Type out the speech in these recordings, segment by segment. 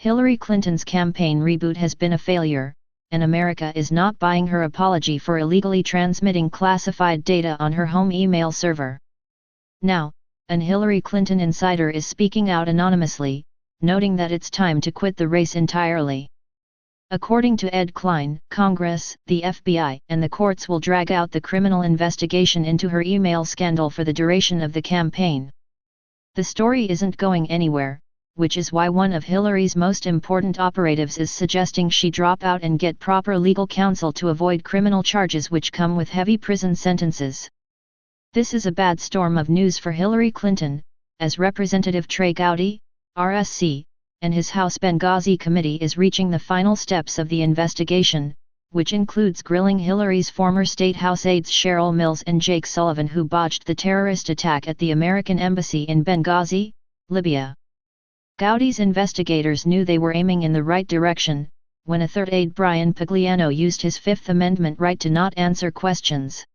Hillary Clinton's campaign reboot has been a failure, and America is not buying her apology for illegally transmitting classified data on her home email server. Now, an Hillary Clinton insider is speaking out anonymously, noting that it's time to quit the race entirely. According to Ed Klein, Congress, the FBI, and the courts will drag out the criminal investigation into her email scandal for the duration of the campaign. The story isn't going anywhere, which is why one of Hillary's most important operatives is suggesting she drop out and get proper legal counsel to avoid criminal charges which come with heavy prison sentences. This is a bad storm of news for Hillary Clinton, as Representative Trey Gowdy, RSC, and his House Benghazi committee is reaching the final steps of the investigation, which includes grilling Hillary's former State House aides Cheryl Mills and Jake Sullivan, who botched the terrorist attack at the American embassy in Benghazi, Libya. Gowdy's investigators knew they were aiming in the right direction, when a third aide, Brian Pugliano, used his Fifth Amendment right to not answer questions.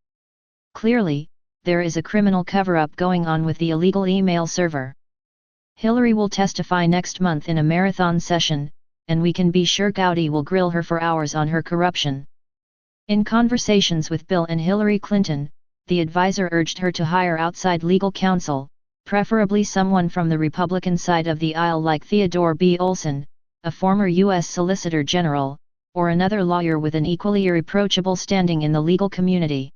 Clearly, there is a criminal cover-up going on with the illegal email server. Hillary will testify next month in a marathon session, and we can be sure Gowdy will grill her for hours on her corruption. In conversations with Bill and Hillary Clinton, the advisor urged her to hire outside legal counsel, preferably someone from the Republican side of the aisle like Theodore B. Olson, a former U.S. Solicitor General, or another lawyer with an equally irreproachable standing in the legal community.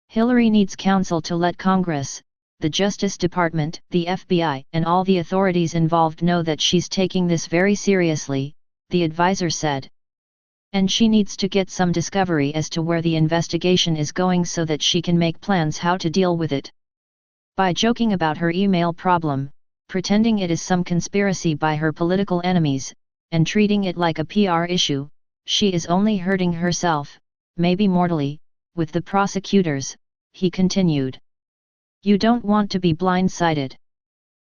Hillary needs counsel to let Congress, the Justice Department, the FBI, and all the authorities involved know that she's taking this very seriously, the advisor said. And she needs to get some discovery as to where the investigation is going so that she can make plans how to deal with it. By joking about her email problem, pretending it is some conspiracy by her political enemies, and treating it like a PR issue, she is only hurting herself, maybe mortally, with the prosecutors, he continued. You don't want to be blindsided.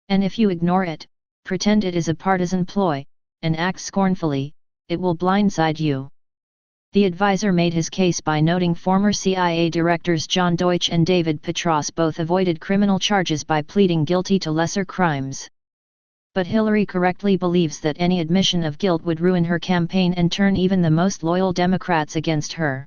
And if you ignore it, pretend it is a partisan ploy, and act scornfully, it will blindside you. The advisor made his case by noting former CIA directors John Deutsch and David Petraeus both avoided criminal charges by pleading guilty to lesser crimes. But Hillary correctly believes that any admission of guilt would ruin her campaign and turn even the most loyal Democrats against her.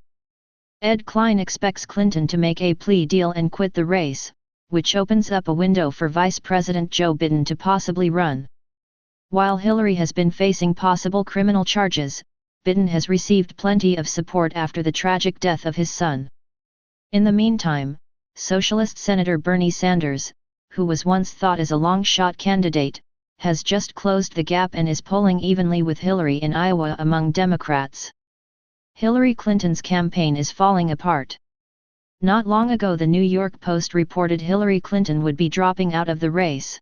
Ed Klein expects Clinton to make a plea deal and quit the race, which opens up a window for Vice President Joe Biden to possibly run. While Hillary has been facing possible criminal charges, Biden has received plenty of support after the tragic death of his son. In the meantime, Socialist Senator Bernie Sanders, who was once thought as a long-shot candidate, has just closed the gap and is polling evenly with Hillary in Iowa among Democrats. Hillary Clinton's campaign is falling apart. Not long ago, the New York Post reported Hillary Clinton would be dropping out of the race.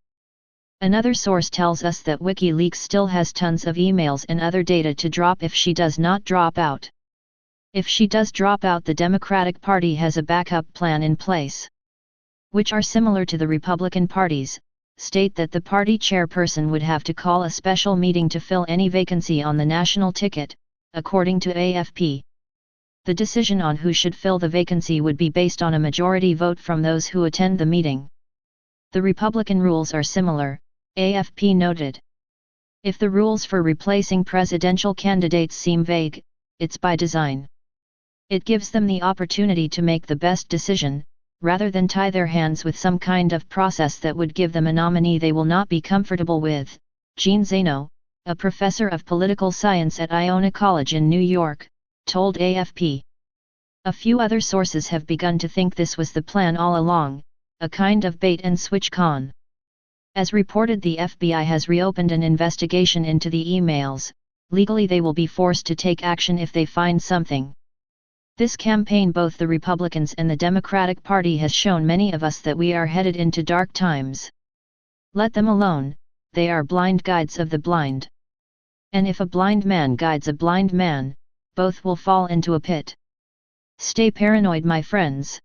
Another source tells us that WikiLeaks still has tons of emails and other data to drop if she does not drop out. If she does drop out, the Democratic Party has a backup plan in place, which are similar to the Republican Party's, state that the party chairperson would have to call a special meeting to fill any vacancy on the national ticket, according to AFP. The decision on who should fill the vacancy would be based on a majority vote from those who attend the meeting. The Republican rules are similar, AFP noted. If the rules for replacing presidential candidates seem vague, it's by design. It gives them the opportunity to make the best decision, rather than tie their hands with some kind of process that would give them a nominee they will not be comfortable with. Gene Zaino, a professor of political science at Iona College in New York, told AFP. A few other sources have begun to think this was the plan all along, a kind of bait-and-switch con. As reported, the FBI has reopened an investigation into the emails. Legally, they will be forced to take action if they find something. This campaign, both the Republicans and the Democratic Party, has shown many of us that we are headed into dark times. Let them alone, they are blind guides of the blind. And if a blind man guides a blind man, both will fall into a pit. Stay paranoid, my friends.